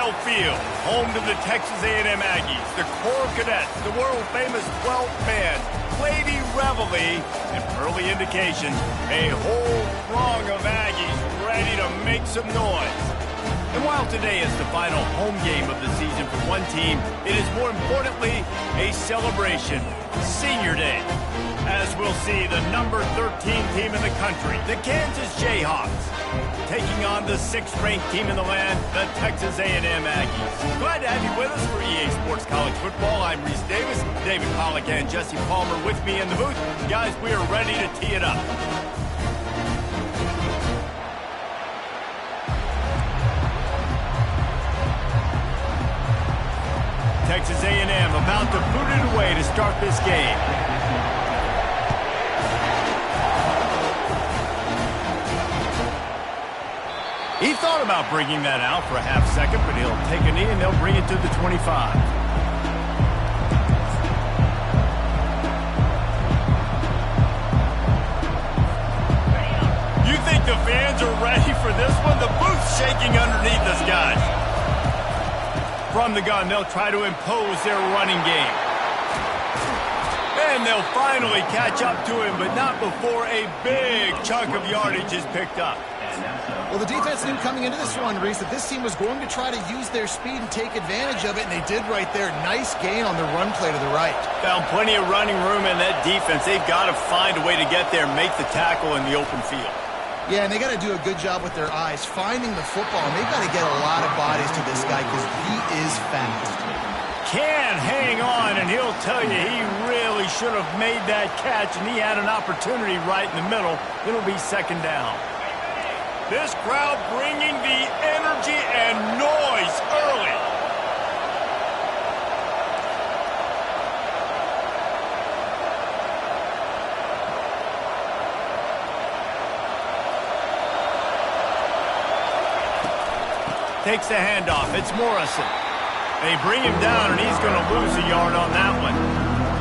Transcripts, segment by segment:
Lambeau Field, home to the Texas A&M Aggies, the Corps Cadets, the world-famous 12th band, Lady Reveille, and early indication, a whole throng of Aggies ready to make some noise. And while today is the final home game of the season for one team, it is more importantly a celebration, Senior Day. As we'll see, the number 13 team in the country, the Kansas Jayhawks, taking on the 6th-ranked team in the land, the Texas A&M Aggies. Glad to have you with us for EA Sports College Football. I'm Reese Davis, David Pollack and Jesse Palmer with me in the booth. Guys, we are ready to tee it up. Texas A&M about to boot it away to start this game. He thought about bringing that out for a half second, but he'll take a knee and they'll bring it to the 25. You think the fans are ready for this one? The booth's shaking underneath us, guys. From the gun, they'll try to impose their running game. And they'll finally catch up to him, but not before a big chunk of yardage is picked up. Well, the defense knew coming into this one, Reese, that this team was going to try to use their speed and take advantage of it, and they did right there. Nice gain on the run play to the right. Found plenty of running room in that defense. They've got to find a way to get there and make the tackle in the open field. Yeah, and they got to do a good job with their eyes, finding the football. And they've got to get a lot of bodies to this guy because he is fast. Can hang on, and he'll tell you he really should have made that catch, and he had an opportunity right in the middle. It'll be second down. This crowd bringing the energy and noise early. Takes the handoff. It's Morrison. They bring him down, and he's going to lose a yard on that one.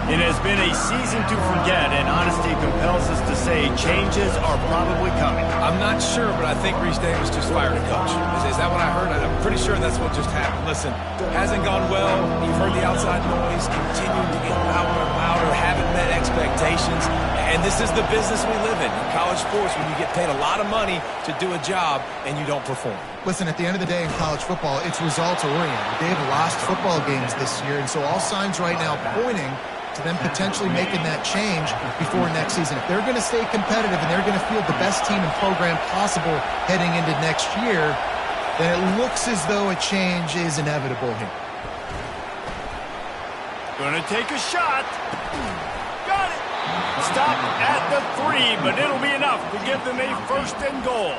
It has been a season to forget, and honesty compels us to say changes are probably coming. I'm not sure, but I think Reese Davis just fired a coach. Is that what I heard? I'm pretty sure that's what just happened. Listen, hasn't gone well. You've heard the outside noise, continuing to get louder and louder, haven't met expectations. And this is the business we live in college sports, when you get paid a lot of money to do a job and you don't perform. Listen, at the end of the day in college football, it's results-oriented. They have lost football games this year, and so all signs right now pointing to them potentially making that change before next season. If they're going to stay competitive and they're going to field the best team and program possible heading into next year, then it looks as though a change is inevitable here. Gonna take a shot. Got it. Stop at the 3, but it'll be enough to give them a 1st and goal.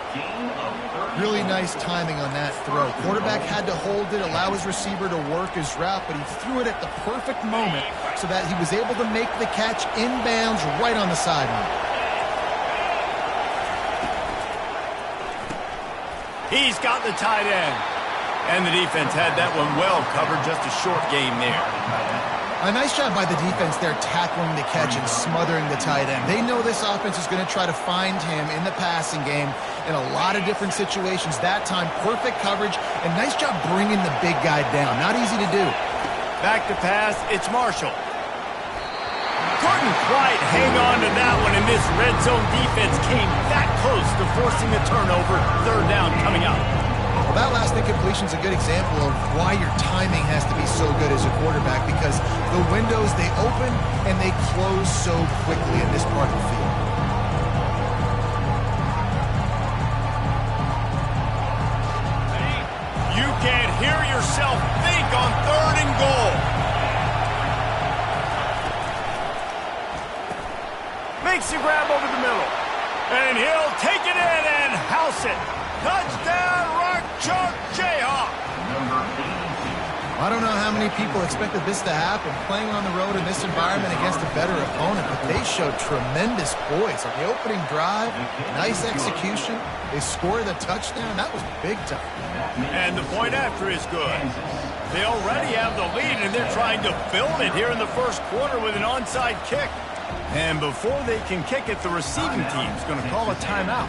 Really nice timing on that throw. Quarterback had to hold it, allow his receiver to work his route, but he threw it at the perfect moment so that he was able to make the catch inbounds right on the sideline. He's got the tight end. And the defense had that one well covered, just a short game there. A nice job by the defense there, tackling the catch and smothering the tight end. They know this offense is going to try to find him in the passing game in a lot of different situations. That time, perfect coverage, and nice job bringing the big guy down. Not easy to do. Back to pass, it's Marshall. Couldn't quite hang on to that one, and this red zone defense came that close to forcing a turnover. 3rd down coming up. Well, that last incompletion is a good example of why your timing has to be so good as a quarterback, because the windows, they open and they close so quickly in this part of the field. You can't hear yourself think on 3rd and goal. Makes the grab over the middle. And he'll take it in and house it. Touchdown, Rock Chalk Jayhawk. I don't know how many people expected this to happen, playing on the road in this environment against a better opponent, but they showed tremendous poise. On the opening drive, nice execution. They scored a touchdown. That was big time. And the point after is good. They already have the lead, and they're trying to build it here in the 1st quarter with an onside kick. And before they can kick it, the receiving team's going to call a timeout.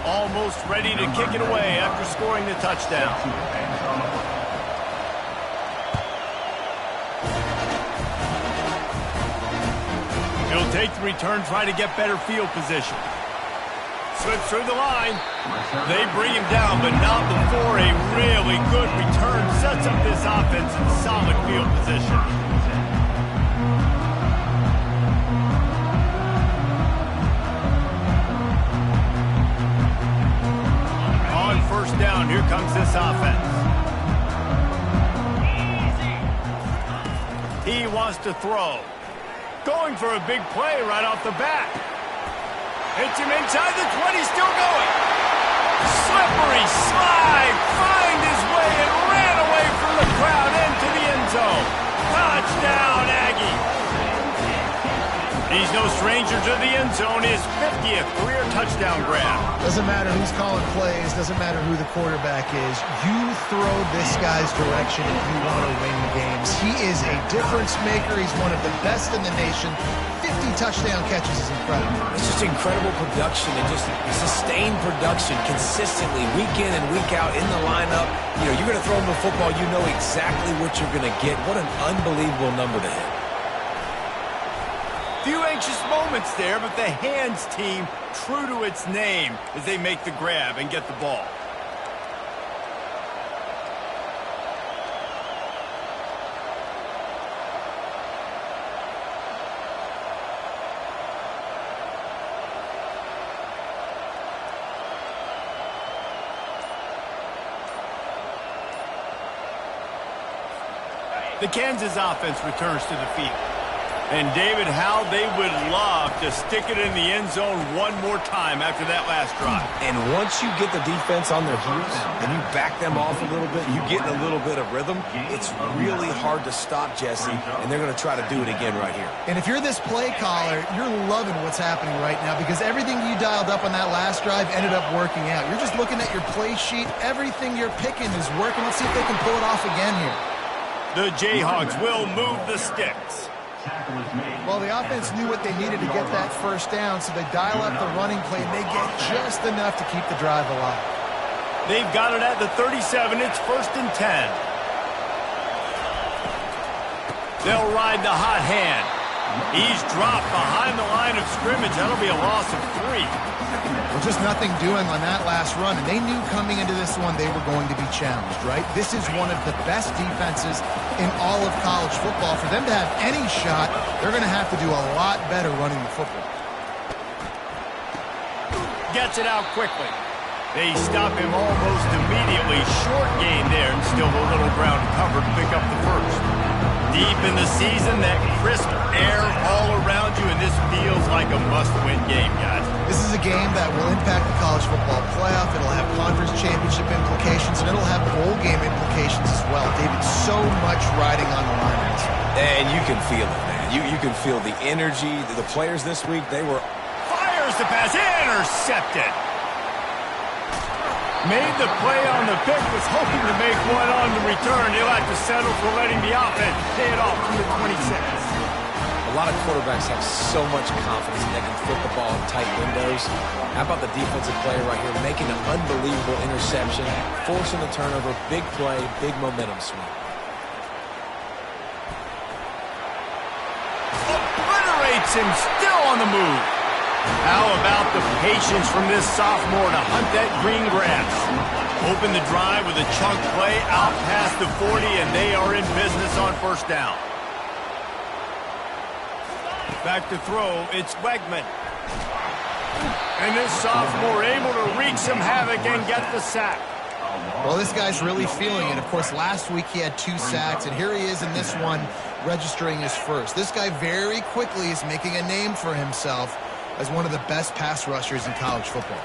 Almost ready to kick it away after scoring the touchdown. He'll take the return, try to get better field position. Slips through the line. They bring him down, but not before a really good return sets up this offense in solid field position. On first down, here comes this offense. He wants to throw. Going for a big play right off the bat. Hits him inside the 20, still going. Slippery slide, find his way and ran away from the crowd into the end zone. Touchdown, Aggie. He's no stranger to the end zone, his 50th career touchdown grab. Doesn't matter who's calling plays, doesn't matter who the quarterback is. You throw this guy's direction if you want to win games. He is a difference maker. He's one of the best in the nation. 50 touchdown catches is incredible. It's just incredible production and just sustained production consistently week in and week out in the lineup. You know, you're going to throw him the football, you know exactly what you're going to get. What an unbelievable number to hit. Few anxious moments there, but the hands team true to its name as they make the grab and get the ball. The Kansas offense returns to the field. And, David, how they would love to stick it in the end zone one more time after that last drive. And once you get the defense on their heels and you back them off a little bit, you get in a little bit of rhythm, it's really hard to stop, Jesse, and they're going to try to do it again right here. And if you're this play caller, you're loving what's happening right now because everything you dialed up on that last drive ended up working out. You're just looking at your play sheet. Everything you're picking is working. Let's see if they can pull it off again here. The Jayhawks will move the sticks. Well, the offense knew what they needed to get that first down, so they dial up the running play, and they get just enough to keep the drive alive. They've got it at the 37. It's 1st and 10. They'll ride the hot hand. He's dropped behind the line of scrimmage. That'll be a loss of 3. Well, just nothing doing on that last run, and they knew coming into this one they were going to be challenged, right? This is one of the best defenses in all of college football. For them to have any shot, they're going to have to do a lot better running the football. Gets it out quickly. They stop him almost immediately. Short gain there, and still a little ground covered to pick up the first. Deep in the season, that crisp air all around you, and this feels like a must-win game, guys. This is a game that will impact the college football playoff. It'll have conference championship implications, and it'll have bowl game implications as well. David, so much riding on the line. And you can feel it, man. You can feel the energy. The players this week, they were... Fires the pass, intercepted. Made the play on the pick, was hoping to make one on the return. He'll have to settle for letting the offense pay it off from the 26. A lot of quarterbacks have so much confidence that they can flip the ball in tight windows. How about the defensive player right here making an unbelievable interception, forcing the turnover, big play, big momentum swing. Obliterates him, still on the move. How about the patience from this sophomore to hunt that green grass? Open the drive with a chunk play out past the 40, and they are in business on first down. Back to throw, it's Wegman. And this sophomore able to wreak some havoc and get the sack. Well, this guy's really feeling it. Of course, last week he had 2 sacks, and here he is in this one registering his first. This guy very quickly is making a name for himself as one of the best pass rushers in college football.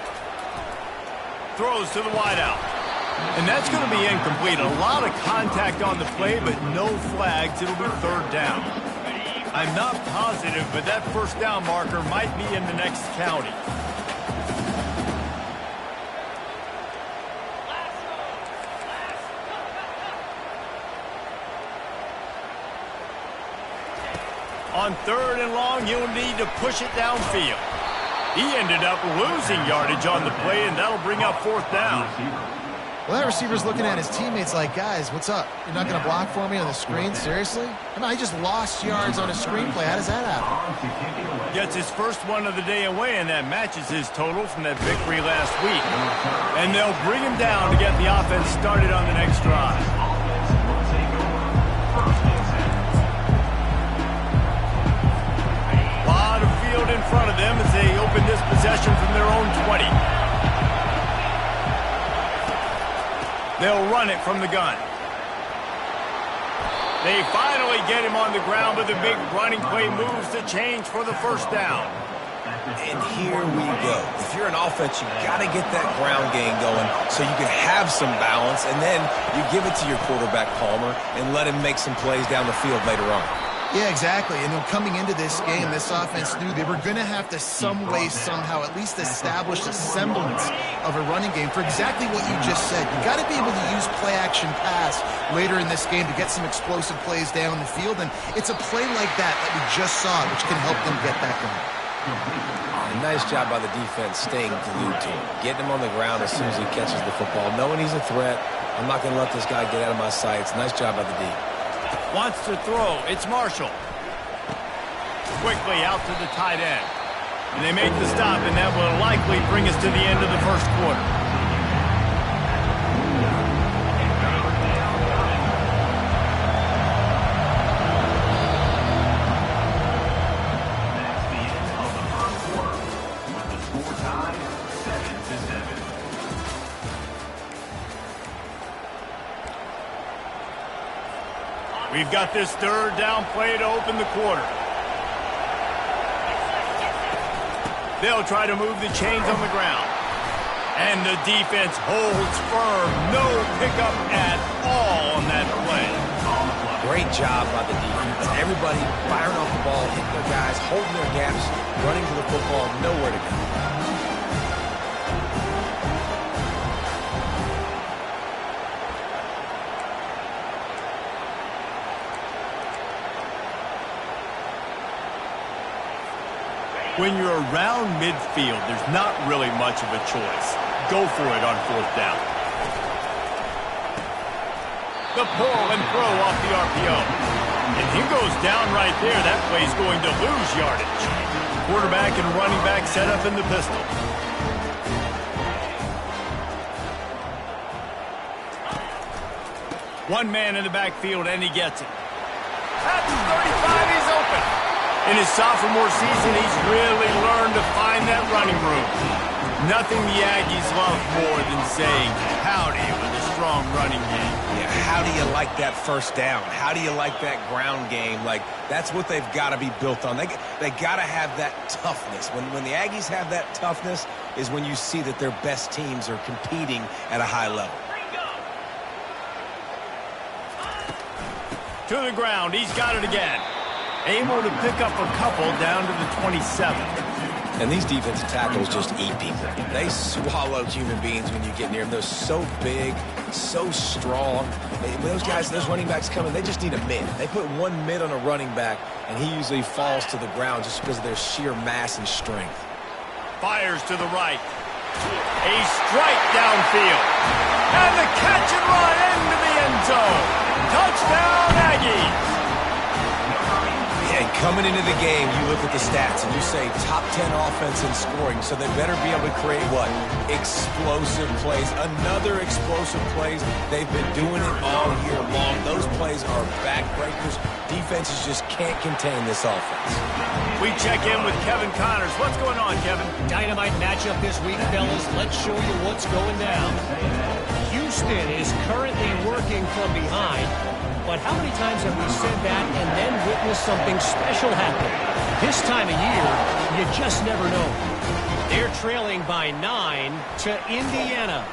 Throws to the wideout. And that's going to be incomplete. A lot of contact on the play, but no flags. It'll be 3rd down. I'm not positive, but that first down marker might be in the next county. On 3rd and long, you'll need to push it downfield. He ended up losing yardage on the play, and that'll bring up 4th down. Well, that receiver's looking at his teammates like, guys, what's up? You're not going to block for me on the screen? Seriously? I mean, I just lost yards on a screenplay. How does that happen? Gets his first one of the day away, and that matches his total from that victory last week. And they'll bring him down to get the offense started on the next drive. A lot of field in front of them as they open this possession from their own 20. They'll run it from the gun. They finally get him on the ground, but the big running play moves the change for the first down. And here we go. If you're an offense, you got to get that ground game going so you can have some balance, and then you give it to your quarterback, Palmer, and let him make some plays down the field later on. Yeah, exactly. And then coming into this game, this offense knew they were going to have to some way, somehow, at least establish a semblance of a running game for exactly what you just said. You got to be able to use play-action pass later in this game to get some explosive plays down the field. And it's a play like that we just saw, which can help them get that going. Nice job by the defense staying glued to him, getting him on the ground as soon as he catches the football, knowing he's a threat. I'm not going to let this guy get out of my sights. Nice job by the D. Wants to throw. It's Marshall. Quickly out to the tight end. And they make the stop, and that will likely bring us to the end of the first quarter. We've got this third down play to open the quarter. They'll try to move the chains on the ground. And the defense holds firm. No pickup at all on that play. Great job by the defense. Everybody firing off the ball, hitting their guys, holding their gaps, running to the football, nowhere to go. When you're around midfield, there's not really much of a choice. Go for it on fourth down. The pull and throw off the RPO. And he goes down right there. That play's going to lose yardage. Quarterback and running back set up in the pistol. One man in the backfield, and he gets it. At the 35, he's open. In his sophomore season, he's really learned to find that running room. Nothing the Aggies love more than saying howdy with a strong running game. Yeah, how do you like that first down? How do you like that ground game? Like, that's what they've got to be built on. They got to have that toughness. When the Aggies have that toughness is when you see that their best teams are competing at a high level. To the ground, he's got it again. Able to pick up a couple down to the 27. And these defensive tackles just eat people. They swallow human beings when you get near them. They're so big, so strong. Those guys, those running backs coming, they just need a mid. They put one mid on a running back, and he usually falls to the ground just because of their sheer mass and strength. Fires to the right. A strike downfield. And the catch and run into the end zone. Touchdown, Aggies. And coming into the game, you look at the stats and you say top 10 offense in scoring, so they better be able to create what? Explosive plays. Another explosive plays. They've been doing it all year long. Those plays are backbreakers. Defenses just can't contain this offense. We check in with Kevin Connors. What's going on, Kevin? Dynamite matchup this week, fellas. Let's show you what's going down. Houston is currently working from behind. But how many times have we said that and then witnessed something special happen? This time of year, you just never know. They're trailing by 9 to Indiana.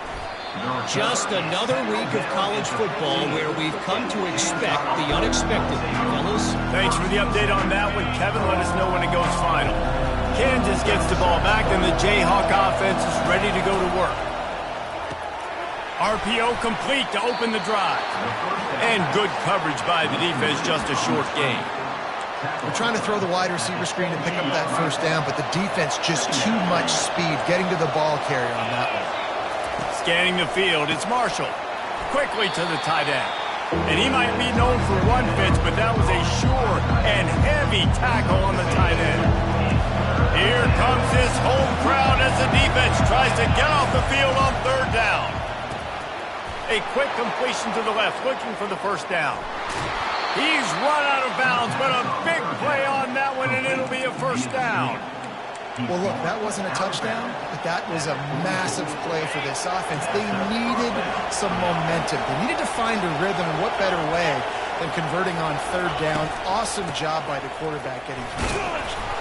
Just another week of college football where we've come to expect the unexpected, fellas. Thanks for the update on that one, Kevin. Let us know when it goes final. Kansas gets the ball back, and the Jayhawk offense is ready to go to work. RPO complete to open the drive. And good coverage by the defense, just a short gain. We're trying to throw the wide receiver screen to pick up that first down, but the defense just too much speed getting to the ball carrier on that one. Scanning the field, it's Marshall. Quickly to the tight end. And he might be known for run fits, but that was a sure and heavy tackle on the tight end. Here comes this home crowd as the defense tries to get off the field on third down. A quick completion to the left, looking for the first down. He's run out of bounds, but a big play on that one, and it'll be a first down. Well, look, that wasn't a touchdown, but that was a massive play for this offense. They needed some momentum. They needed to find a rhythm, and what better way than converting on third down. Awesome job by the quarterback getting through the touchdown.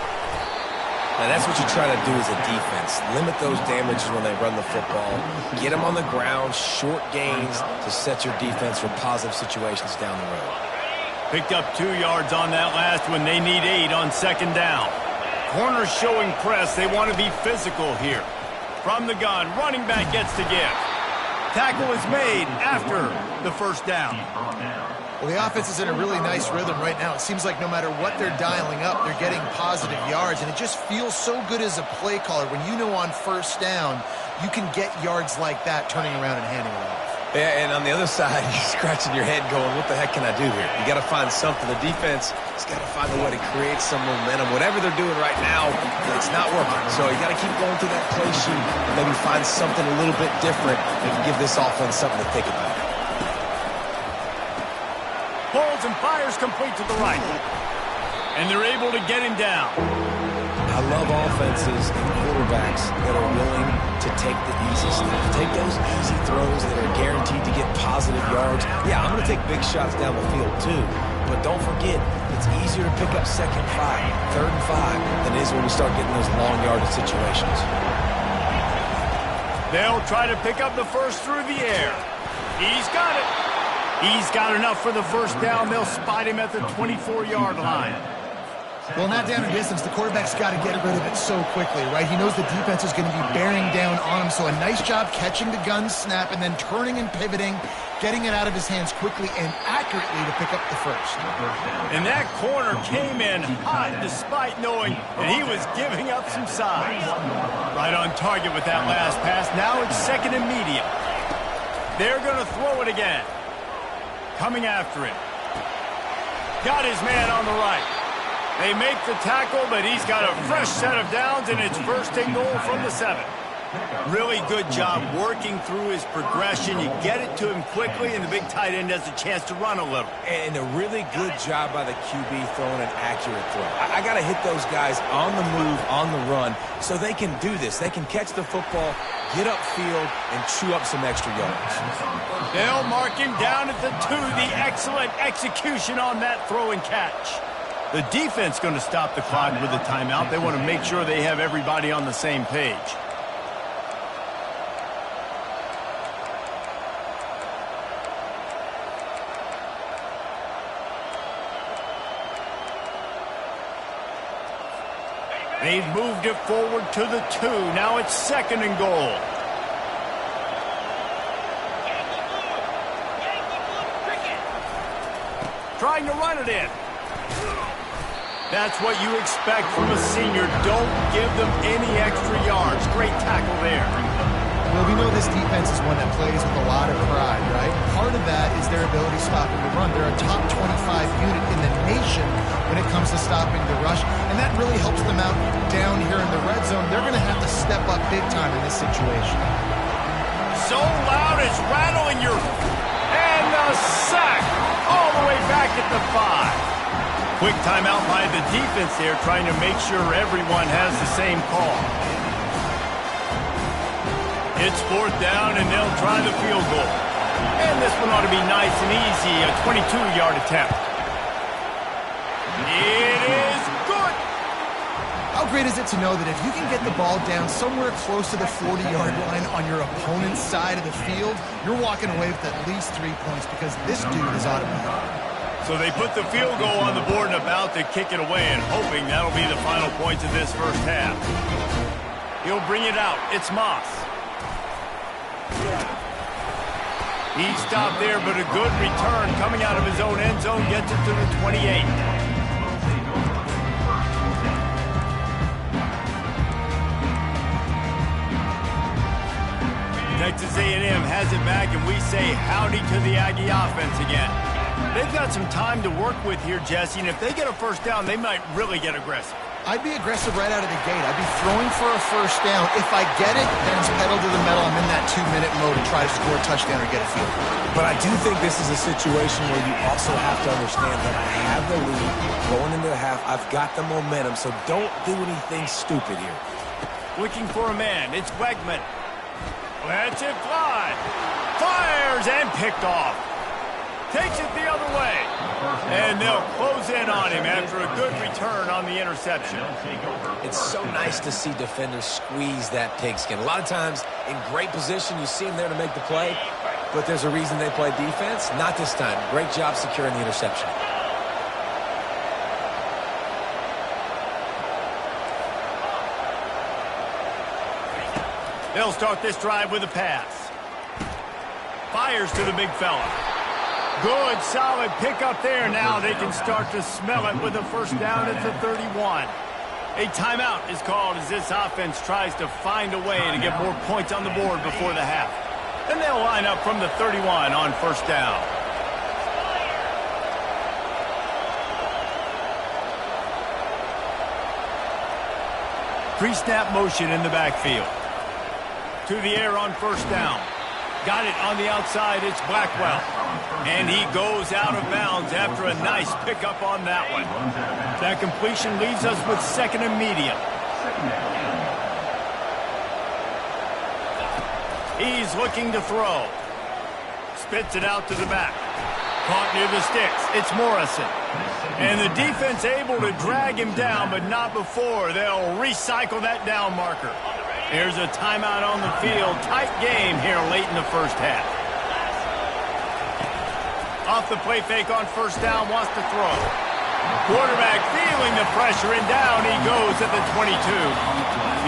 Now, that's what you try to do as a defense. Limit those damages when they run the football. Get them on the ground, short gains to set your defense for positive situations down the road. Picked up 2 yards on that last one. They need 8 on second down. Corners showing press. They want to be physical here. From the gun, running back gets to give. Tackle is made after the first down. Well, the offense is in a really nice rhythm right now. It seems like no matter what they're dialing up, they're getting positive yards, and it just feels so good as a play caller when you know on first down you can get yards like that turning around and handing it off. Yeah, and on the other side, you're scratching your head going, what the heck can I do here? You got to find something. The defense has got to find a way to create some momentum. Whatever they're doing right now, it's not working. So you got to keep going through that play sheet and maybe find something a little bit different that can give this offense something to think about. Pulls and fires complete to the right. And they're able to get him down. I love offenses and quarterbacks that are willing to take the easy stuff. Take those easy throws that are guaranteed to get positive yards. Yeah, I'm going to take big shots down the field too. But don't forget, it's easier to pick up second 5, third and 5 than it is when we start getting those long yardage situations. They'll try to pick up the first through the air. He's got it. He's got enough for the first down. They'll spot him at the 24-yard line. Well, not down in distance. The quarterback's got to get rid of it so quickly, right? He knows the defense is going to be bearing down on him, so a nice job catching the gun snap and then turning and pivoting, getting it out of his hands quickly and accurately to pick up the first. And that corner came in hot despite knowing that he was giving up some size. Right on target with that last pass. Now it's second and medium. They're going to throw it again. Coming after it. Got his man on the right. They make the tackle, but he's got a fresh set of downs, and it's first and goal from the 7. Really good job working through his progression. You get it to him quickly, and the big tight end has a chance to run a little. And a really good job by the QB throwing an accurate throw. I got to hit those guys on the move, on the run, so they can do this. They can catch the football, get upfield, and chew up some extra yards. They'll mark him down at the 2. The excellent execution on that throw and catch. The defense going to stop the clock with a timeout. They want to make sure they have everybody on the same page. They've moved it forward to the 2. Now it's second and goal. Trying to run it in. That's what you expect from a senior. Don't give them any extra yards. Great tackle there. Well, we know this defense is one that plays with a lot of pride, right? Part of that is their ability stopping the run. They're a top 25 unit in the nation when it comes to stopping the rush, and that really helps them out down here in the red zone. They're going to have to step up big time in this situation. So loud it's rattling your... And the sack all the way back at the 5. Quick timeout by the defense there, trying to make sure everyone has the same call. It's fourth down, and they'll try the field goal. And this one ought to be nice and easy, a 22-yard attempt. It is good. How great is it to know that if you can get the ball down somewhere close to the 40-yard line on your opponent's side of the field, you're walking away with at least 3 points because this dude is automatic. So they put the field goal on the board and about to kick it away, and hoping that'll be the final points of this first half. He'll bring it out. It's Moss. He stopped there, but a good return coming out of his own end zone gets it to the 28. Texas has it back, and we say howdy to the Aggie offense again. They've got some time to work with here, Jesse, and if they get a first down, they might really get aggressive. I'd be aggressive right out of the gate. I'd be throwing for a first down. If I get it, then it's pedal to the metal. I'm in that 2-minute mode to try to score a touchdown or get a field goal. But I do think this is a situation where you also have to understand that I have the lead going into the half. I've got the momentum, so don't do anything stupid here. Looking for a man. It's Wegman. Lets it fly. Fires and picked off. Takes it the other way. And they'll close in on him after a good return on the interception. It's so nice to see defenders squeeze that pigskin. A lot of times in great position, you see them there to make the play, but there's a reason they play defense. Not this time. Great job securing the interception. They'll start this drive with a pass. Fires to the big fella. Good, solid pickup there. Now they can start to smell it with a first down at the 31. A timeout is called as this offense tries to find a way to get more points on the board before the half. And they'll line up from the 31 on first down. Pre-snap motion in the backfield. To the air on first down. Got it on the outside. It's Blackwell. And he goes out of bounds after a nice pickup on that one. That completion leaves us with second and medium. He's looking to throw. Spits it out to the back. Caught near the sticks. It's Morrison. And the defense able to drag him down, but not before. They'll recycle that down marker. There's a timeout on the field. Tight game here late in the first half. Off the play fake on first down, wants to throw. Quarterback feeling the pressure, and down he goes at the 22.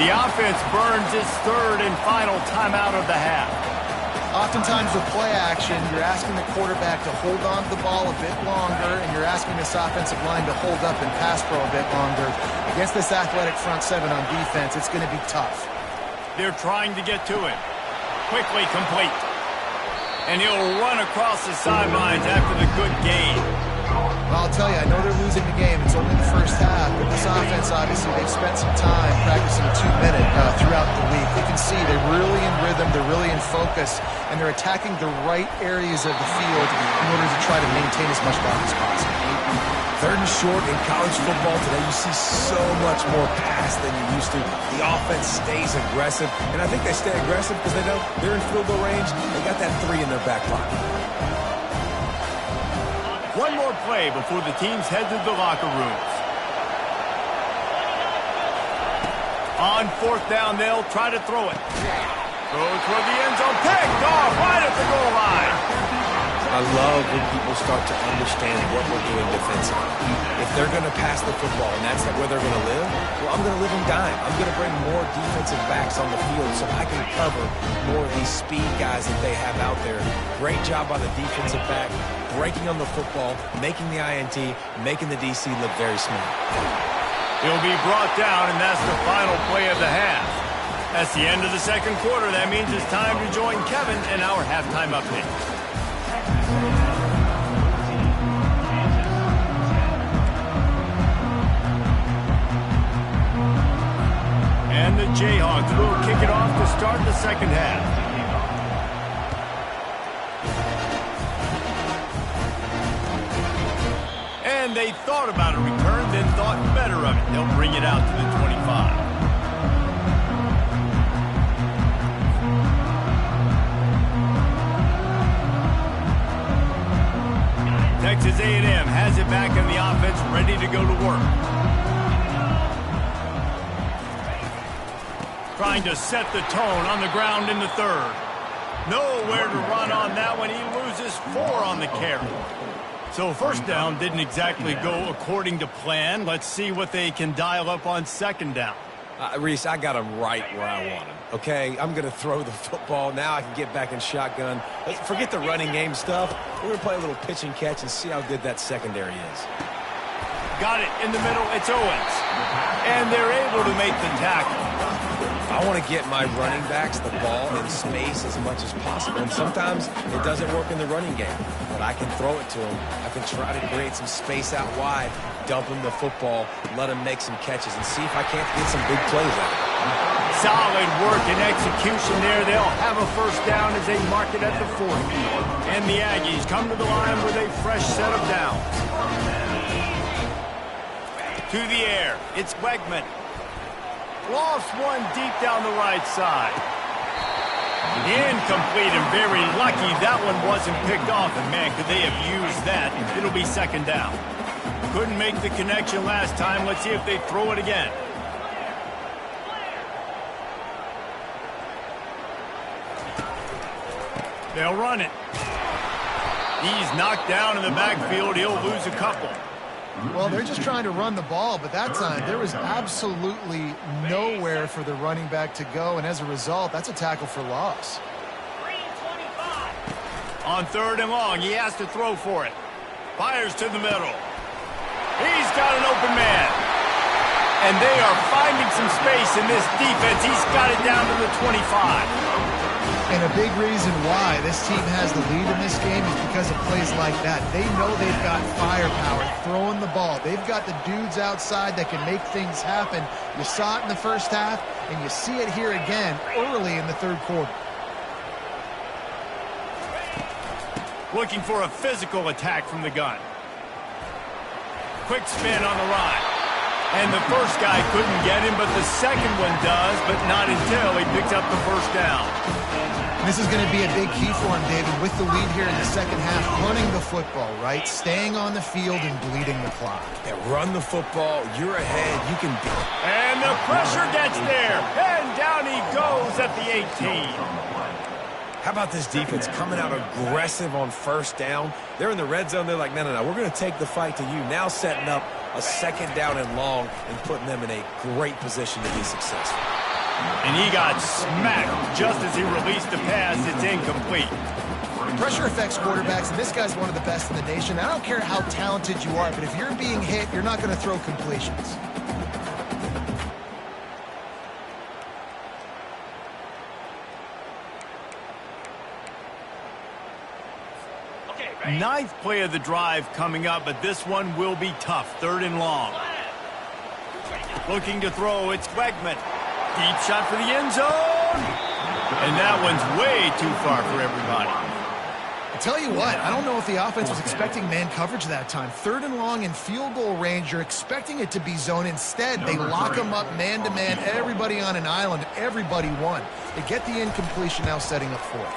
The offense burns its third and final timeout of the half. Oftentimes with play action, you're asking the quarterback to hold on to the ball a bit longer, and you're asking this offensive line to hold up and pass pro a bit longer. Against this athletic front seven on defense, it's going to be tough. They're trying to get to him. Quickly complete. And he'll run across the sidelines after the good gain. Well, I'll tell you, I know they're losing the game. It's only the first half, but this offense, obviously, they've spent some time practicing 2-minute throughout the week. You can see they're really in rhythm, they're really in focus, and they're attacking the right areas of the field in order to try to maintain as much block as possible. Third and short in college football today, you see so much more pass than you used to. The offense stays aggressive, and I think they stay aggressive because they know they're in field goal range. They got that 3 in their back pocket. One more play before the teams head to the locker rooms. On fourth down, they'll try to throw it. Throws for the end zone, picked off right at the goal line. I love when people start to understand what we're doing defensively. If they're going to pass the football and that's where they're going to live, well, I'm going to live in dime. I'm going to bring more defensive backs on the field so I can cover more of these speed guys that they have out there. Great job by the defensive back, breaking on the football, making the INT, making the DC look very smart. He'll be brought down, and that's the final play of the half. That's the end of the second quarter. That means it's time to join Kevin in our halftime update. And the Jayhawks will kick it off to start the second half. And they thought about a return, then thought better of it. They'll bring it out to the 25. Texas A&M has it back in the offense, ready to go to work. Trying to set the tone on the ground in the third. Nowhere to run on that one. He loses 4 on the carry. So first down didn't exactly go according to plan. Let's see what they can dial up on second down. Reese, I got him right where I want him. Okay, I'm going to throw the football. Now I can get back in shotgun. Forget the running game stuff. We're going to play a little pitch and catch and see how good that secondary is. Got it in the middle. It's Owens. And they're able to make the tackle. I want to get my running backs the ball in space as much as possible. And sometimes it doesn't work in the running game, but I can throw it to them. I can try to create some space out wide, dump them the football, let them make some catches, and see if I can't get some big plays out of it. Solid work and execution there. They'll have a first down as they mark it at the 40. And the Aggies come to the line with a fresh set of downs. To the air, it's Wegman. Lost one deep down the right side. Incomplete and very lucky that one wasn't picked off. And man, could they have used that? It'll be second down. Couldn't make the connection last time. Let's see if they throw it again. They'll run it. He's knocked down in the backfield. He'll lose a couple. Well, they're just trying to run the ball, but that time there was absolutely nowhere for the running back to go, and as a result, that's a tackle for loss. On third and long, he has to throw for it. Fires to the middle. He's got an open man. And they are finding some space in this defense. He's got it down to the 25. And a big reason why this team has the lead in this game is because of plays like that. They know they've got firepower throwing the ball. They've got the dudes outside that can make things happen. You saw it in the first half, and you see it here again early in the third quarter. Looking for a physical attack from the gun. Quick spin on the run. And the first guy couldn't get him, but the second one does, but not until he picks up the first down. This is going to be a big key for him, David, with the lead here in the second half, running the football, right? Staying on the field and bleeding the clock. Yeah, run the football. You're ahead. You can beat it. And the pressure gets there. And down he goes at the 18. How about this defense coming out aggressive on first down? They're in the red zone. They're like, no, we're going to take the fight to you. Now setting up a second down and long and putting them in a great position to be successful. And he got smacked just as he released the pass. It's incomplete. Pressure affects quarterbacks, and this guy's one of the best in the nation. I don't care how talented you are, but if you're being hit, you're not going to throw completions. Ninth play of the drive coming up, but this one will be tough. Third and long. Looking to throw, it's Wegman. Deep shot for the end zone. And that one's way too far for everybody. I tell you what, I don't know if the offense was expecting man coverage that time. Third and long in field goal range, you're expecting it to be zone. Instead, they lock them up man-to-man, everybody on an island, everybody won. They get the incompletion now setting up fourth.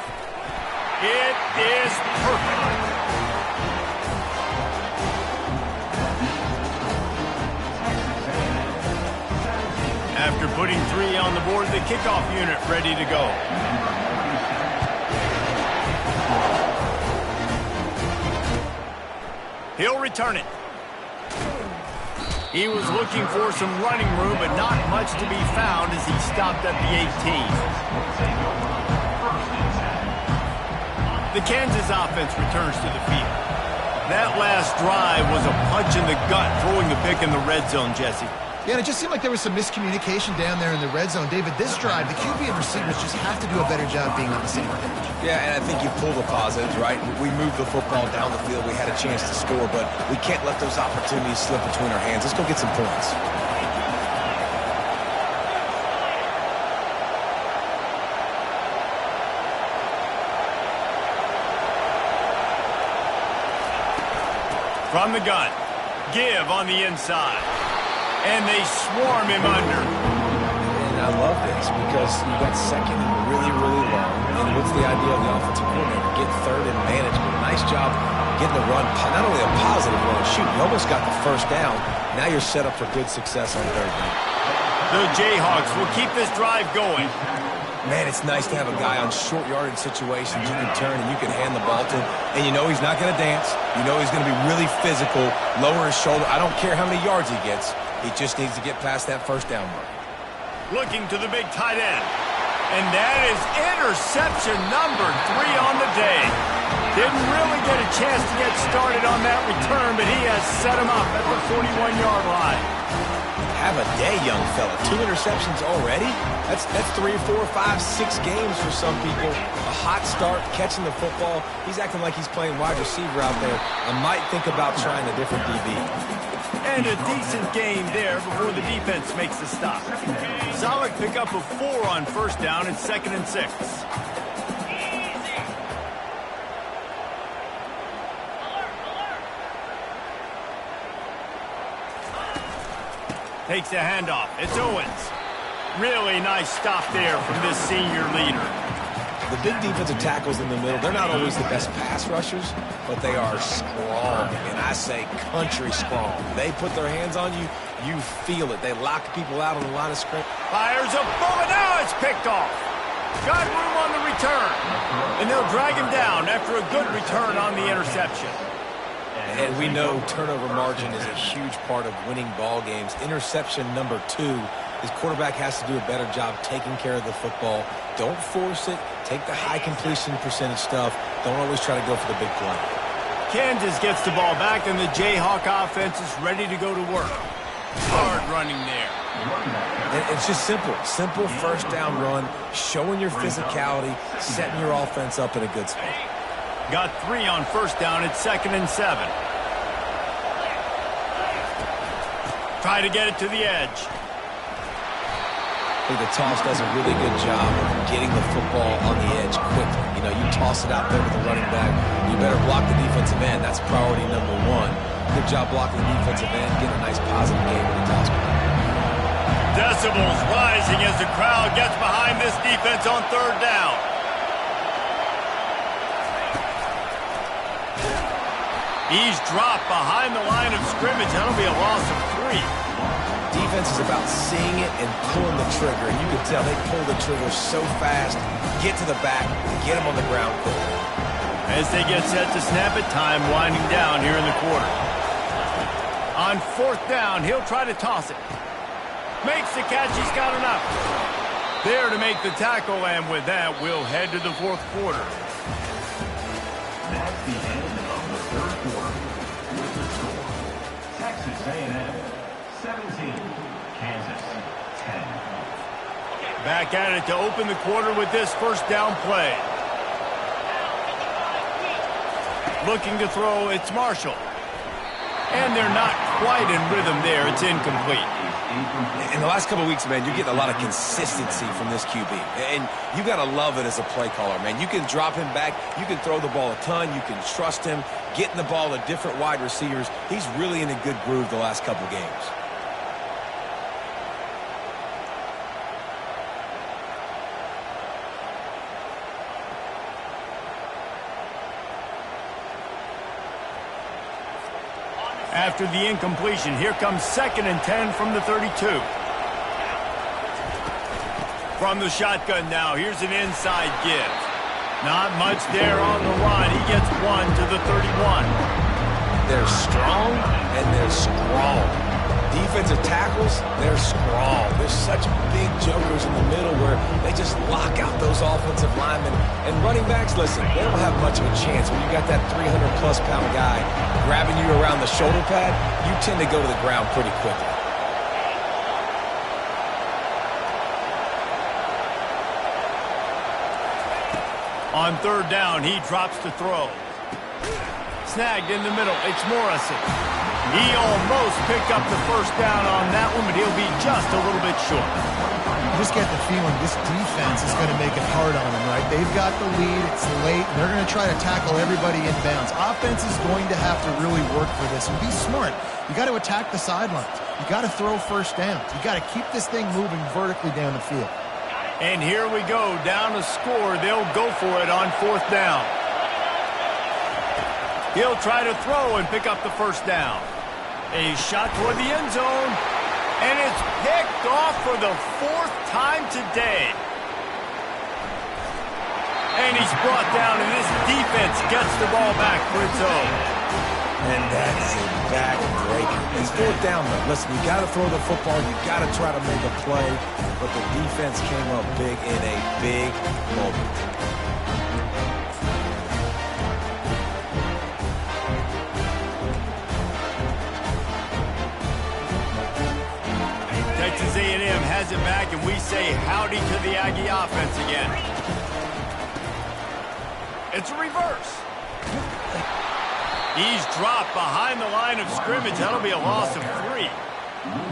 It is perfect. After putting 3 on the board, the kickoff unit ready to go. He'll return it. He was looking for some running room, but not much to be found as he stopped at the 18. The Kansas offense returns to the field. That last drive was a punch in the gut, throwing the pick in the red zone, Jesse. Yeah, and it just seemed like there was some miscommunication down there in the red zone. David, this drive, the QB and receivers just have to do a better job being on the same page. Yeah, and I think you pull the positives, right? We moved the football down the field. We had a chance to score, but we can't let those opportunities slip between our hands. Let's go get some points. From the gun, give on the inside. And they swarm him under. And I love this because you got second and really, really long. And what's the idea of the offensive coordinator? Get third and management. Nice job getting the run. Not only a positive run, shoot, you almost got the first down. Now you're set up for good success on third down. The Jayhawks will keep this drive going. Man, it's nice to have a guy on short yardage situations you can turn and you can hand the ball to. And you know he's not going to dance. You know he's going to be really physical, lower his shoulder. I don't care how many yards he gets. He just needs to get past that first down mark. Looking to the big tight end. And that is interception number 3 on the day. Didn't really get a chance to get started on that return, but he has set him up at the 41-yard line. Have a day, young fella. 2 interceptions already? That's 3 or 4 or 5, 6 games for some people. A hot start, catching the football. He's acting like he's playing wide receiver out there. I might think about trying a different DB. And a decent gain there before the defense makes the stop. Solid pickup of 4 on first down and 2nd and 6. Takes a handoff. It's Owens. Really nice stop there from this senior leader. The big defensive tackles in the middle, they're not always the best pass rushers, but they are strong, and I say country strong. They put their hands on you, you feel it. They lock people out on the line of scrimmage. Fires a bullet. Now it's picked off. Got room on the return. And they'll drag him down after a good return on the interception. And we know turnover margin is a huge part of winning ball games. Interception number 2. His quarterback has to do a better job taking care of the football. Don't force it. Take the high completion percentage stuff. Don't always try to go for the big play. Kansas gets the ball back, and the Jayhawk offense is ready to go to work. Hard running there. And it's just simple. Simple first down run, showing your physicality, setting your offense up in a good spot. Got 3 on first down at 2nd and 7. Try to get it to the edge. I think the toss does a really good job of getting the football on the edge quickly. You know, you toss it out there with the running back. You better block the defensive end. That's priority number 1. Good job blocking the defensive end. Get a nice positive game with the toss. Decibels rising as the crowd gets behind this defense on 3rd down. He's dropped behind the line of scrimmage. That'll be a loss of 3. Defense is about seeing it and pulling the trigger. And you can tell they pull the trigger so fast, get to the back, get him on the ground quickly. As they get set to snap it, time winding down here in the quarter. On 4th down, he'll try to toss it. Makes the catch. He's got enough. There to make the tackle, and with that, we'll head to the 4th quarter. That's the end of the 3rd quarter. With the score, Texas A&M 17, Kansas 10. Back at it to open the quarter with this first down play. Looking to throw, it's Marshall. And they're not quite in rhythm there. It's incomplete. In the last couple of weeks, man, you're getting a lot of consistency from this QB. And you got to love it as a play caller, man. You can drop him back. You can throw the ball a ton. You can trust him. Getting the ball to different wide receivers. He's really in a good groove the last couple games. After the incompletion, here comes 2nd and 10 from the 32. From the shotgun now, here's an inside give. Not much there on the line. He gets 1 to the 31. They're strong and they're strong. Defensive tackles, they're strong. There's such big jokers in the middle where they just lock out those offensive linemen. And running backs, listen, they don't have much of a chance. When you got that 300-plus pound guy grabbing you around the shoulder pad, you tend to go to the ground pretty quickly. On 3rd down, he drops to throw. Snagged in the middle, it's Morrison. He almost picked up the first down on that one, but he'll be just a little bit short. You just get the feeling this defense is going to make it hard on them, right? They've got the lead. It's late. And they're going to try to tackle everybody in bounds. Offense is going to have to really work for this and be smart. You got to attack the sidelines. You got to throw first downs. You got to keep this thing moving vertically down the field. And here we go, down to score. They'll go for it on 4th down. He'll try to throw and pick up the first down. A shot toward the end zone, and it's picked off for the 4th time today. And he's brought down, and this defense gets the ball back for its own. And that's a backbreaker. It's 4th down, though. Listen, you got to throw the football. You got to try to make a play. But the defense came up big in a big moment. A&M has it back, and we say howdy to the Aggie offense again. It's a reverse. He's dropped behind the line of scrimmage. That'll be a loss of 3.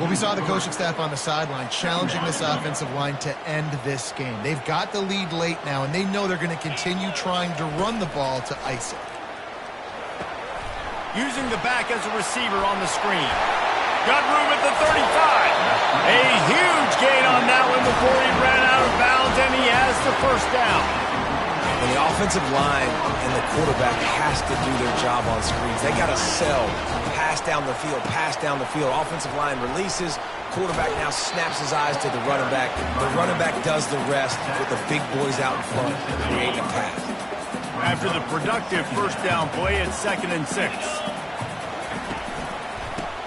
Well, we saw the coaching staff on the sideline challenging this offensive line to end this game. They've got the lead late now, and they know they're going to continue trying to run the ball to ice it. Using the back as a receiver on the screen. Got room at the 35. A huge gain on that one before he ran out of bounds, and he has the first down. And the offensive line and the quarterback has to do their job on screens. They got to sell. Pass down the field, pass down the field. Offensive line releases. Quarterback now snaps his eyes to the running back. The running back does the rest with the big boys out in front, creating a pass. After the productive first down play, it's 2nd and 6.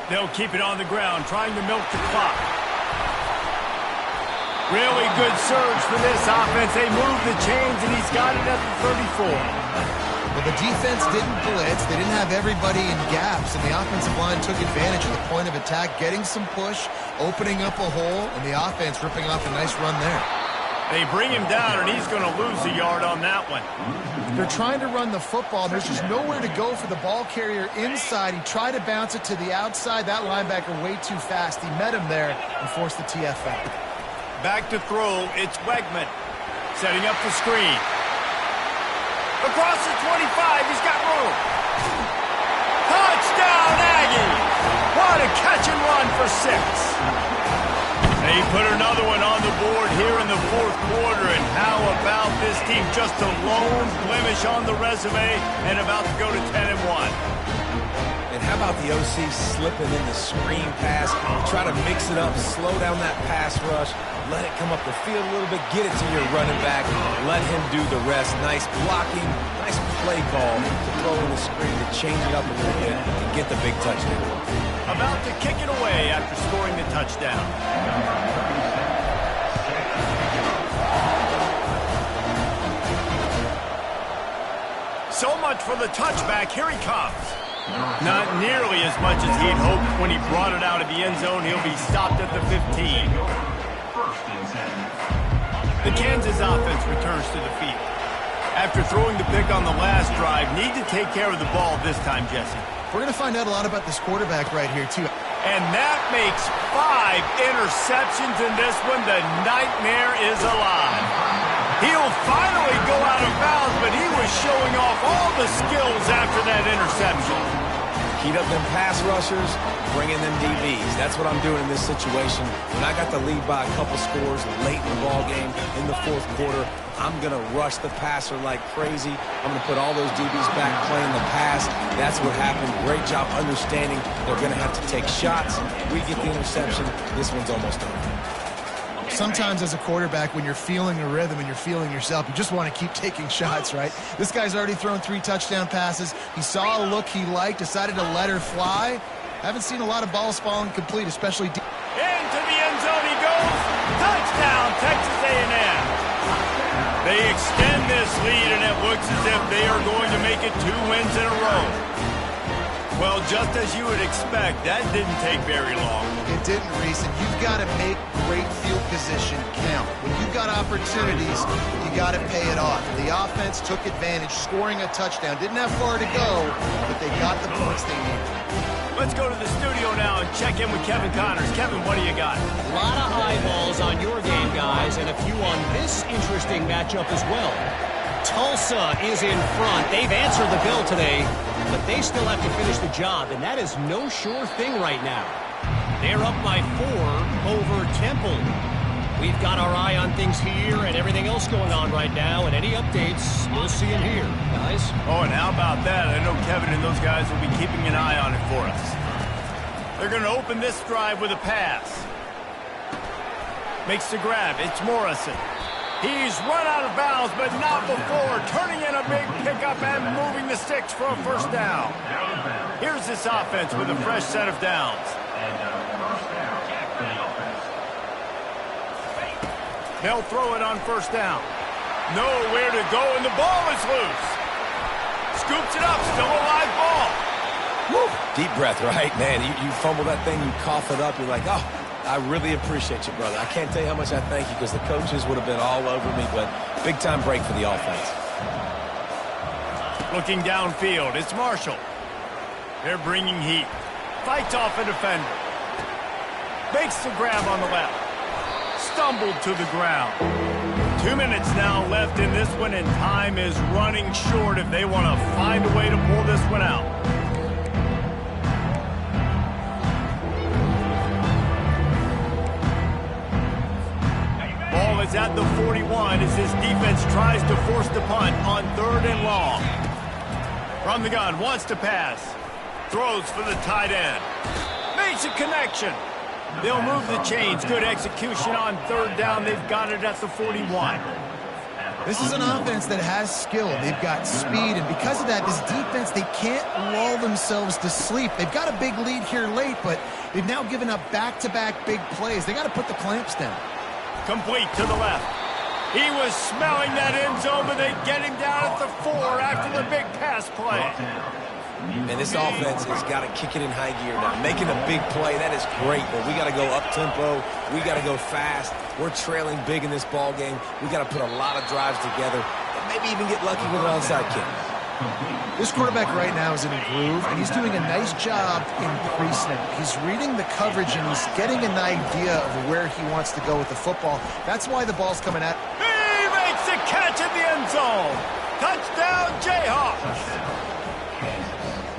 They'll keep it on the ground, trying to milk the clock. Really good surge for this offense. They move the chains, and he's got it at the 34. Well, the defense didn't blitz. They didn't have everybody in gaps, and the offensive line took advantage of the point of attack, getting some push, opening up a hole, and the offense ripping off a nice run there. They bring him down, and he's going to lose a yard on that one. They're trying to run the football. There's just nowhere to go for the ball carrier inside. He tried to bounce it to the outside. That linebacker way too fast. He met him there and forced the TFL. Back to throw, it's Wegman. Setting up the screen. Across the 25, he's got room. Touchdown, Aggie! What a catch and run for 6. They put another one on the board here in the 4th quarter, and how about this team? Just a lone blemish on the resume and about to go to 10-1. And how about the OC slipping in the screen pass, try to mix it up, slow down that pass rush, let it come up the field a little bit, get it to your running back, let him do the rest. Nice blocking, nice play call to throw in the screen to change it up a little bit and get the big touchdown. About to kick it away after scoring the touchdown. So much for the touchback. Here he comes. Not nearly as much as he'd hoped when he brought it out of the end zone. He'll be stopped at the 15. The Kansas offense returns to the field. After throwing the pick on the last drive, need to take care of the ball this time, Jesse. We're going to find out a lot about this quarterback right here, too. And that makes 5 interceptions in this one. The nightmare is alive. He'll finally go out of bounds, but he was showing off all the skills after that interception. Heat up them pass rushers, bring in them DBs. That's what I'm doing in this situation. When I got the lead by a couple scores late in the ball game in the 4th quarter, I'm going to rush the passer like crazy. I'm going to put all those DBs back playing the pass. That's what happened. Great job understanding they're going to have to take shots. We get the interception. This one's almost done. Sometimes as a quarterback, when you're feeling a rhythm and you're feeling yourself, you just want to keep taking shots, right? This guy's already thrown 3 touchdown passes. He saw a look he liked, decided to let her fly. Haven't seen a lot of balls falling complete, especially deep. Into the end zone he goes. Touchdown, Texas A&M. They extend this lead, and it looks as if they are going to make it 2 wins in a row. Well, just as you would expect, that didn't take very long. It didn't, Reese, and you've got to make great field position count. When you've got opportunities, you got to pay it off. The offense took advantage, scoring a touchdown. Didn't have far to go, but they got the points they needed. Let's go to the studio now and check in with Kevin Connors. Kevin, what do you got? A lot of eyeballs on your game, guys, and a few on this interesting matchup as well. Tulsa is in front. They've answered the bell today, but they still have to finish the job, and that is no sure thing right now. They're up by 4 over Temple. We've got our eye on things here and everything else going on right now, and any updates, we'll see them here, guys. Oh, and how about that? I know Kevin and those guys will be keeping an eye on it for us. They're going to open this drive with a pass. Makes the grab. It's Morrison. He's run out of bounds, but not before. Turning in a big pickup and moving the sticks for a first down. Here's this offense with a fresh set of downs. They'll throw it on first down. Nowhere to go, and the ball is loose. Scoops it up, still a live ball. Woo. Deep breath, right? Man, you fumble that thing, you cough it up, you're like, oh, I really appreciate you, brother. I can't tell you how much I thank you because the coaches would have been all over me, but big-time break for the offense. Looking downfield, it's Marshall. They're bringing heat. Fights off a defender. Makes the grab on the left. Stumbled to the ground. 2 minutes now left in this one, and time is running short if they want to find a way to pull this one out. Ball is at the 41 as this defense tries to force the punt on 3rd and long. From the gun, wants to pass. Throws for the tight end. Makes a connection. They'll move the chains. Good execution on 3rd down. They've got it at the 41. This is an offense that has skill. They've got speed, and because of that, this defense, they can't lull themselves to sleep. They've got a big lead here late, but they've now given up back-to-back big plays. They got to put the clamps down. Complete to the left. He was smelling that end zone, but they get him down at the 4 after the big pass play. And this offense has got to kick it in high gear now. Making a big play, that is great, but we got to go up-tempo. We got to go fast. We're trailing big in this ball game. We got to put a lot of drives together and maybe even get lucky with an onside kick. This quarterback right now is in a groove, and he's doing a nice job in pre-snap. He's reading the coverage, and he's getting an idea of where he wants to go with the football. That's why the ball's coming at. He makes the catch in the end zone. Touchdown, Jayhawks.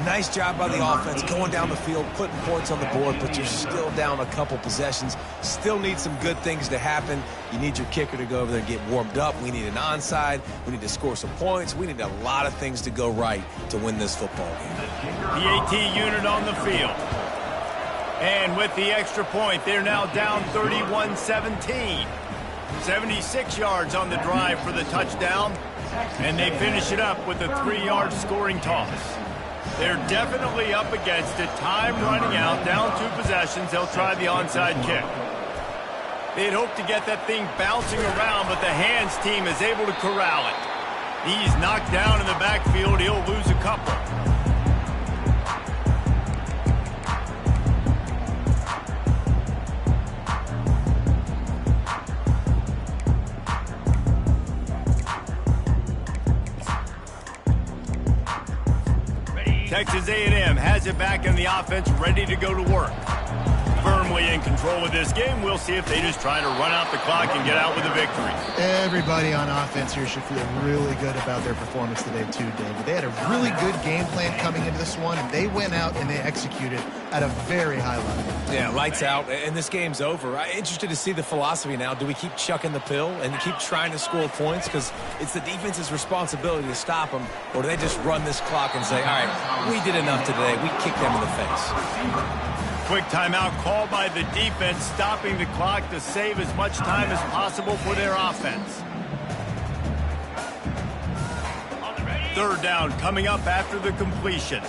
Nice job by the offense, going down the field, putting points on the board, but you're still down a couple possessions. Still need some good things to happen. You need your kicker to go over there and get warmed up. We need an onside. We need to score some points. We need a lot of things to go right to win this football game. The AT unit on the field. And with the extra point, they're now down 31-17. 76 yards on the drive for the touchdown, and they finish it up with a 3-yard scoring toss. They're definitely up against it. Time running out, down 2 possessions. They'll try the onside kick. They'd hope to get that thing bouncing around, but the hands team is able to corral it. He's knocked down in the backfield. He'll lose a couple. Texas A&M has it back in the offense, ready to go to work. Firmly in control of this game. We'll see if they just try to run out the clock and get out with a victory. Everybody on offense here should feel really good about their performance today too, David. They had a really good game plan coming into this one, and they went out and they executed at a very high level. Yeah, lights out, and this game's over. I'm interested to see the philosophy now. Do we keep chucking the pill and keep trying to score points because it's the defense's responsibility to stop them, or do they just run this clock and say, all right, we did enough today. We kicked them in the face. Quick timeout called by the defense, stopping the clock to save as much time as possible for their offense. 3rd down coming up after the completion.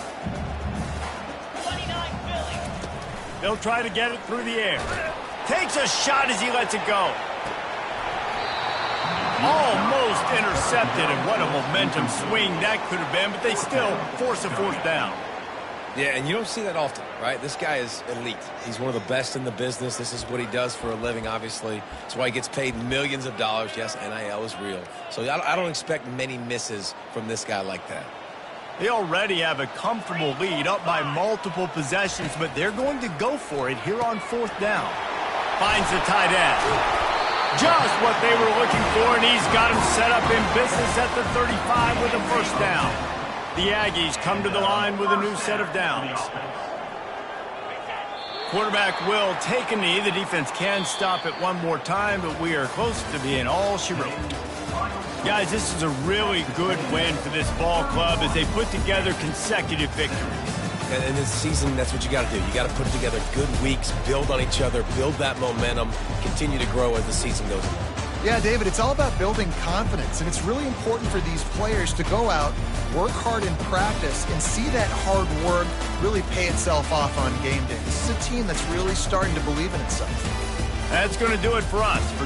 They'll try to get it through the air. Takes a shot as he lets it go. Almost intercepted, and what a momentum swing that could have been, but they still force a 4th down. Yeah, and you don't see that often, right? This guy is elite. He's one of the best in the business. This is what he does for a living, obviously. That's why he gets paid millions of dollars. Yes, NIL is real. So I don't expect many misses from this guy like that. They already have a comfortable lead, up by multiple possessions, but they're going to go for it here on 4th down. Finds the tight end. Just what they were looking for, and he's got him set up in business at the 35 with a 1st down. The Aggies come to the line with a new set of downs. Quarterback will take a knee. The defense can stop it one more time, but we are close to being all she wrote. Guys, this is a really good win for this ball club as they put together consecutive victories. And in this season, that's what you got to do. You got to put together good weeks, build on each other, build that momentum, continue to grow as the season goes on. Yeah, David, it's all about building confidence, and it's really important for these players to go out, work hard in practice, and see that hard work really pay itself off on game day. This is a team that's really starting to believe in itself. That's going to do it for us. For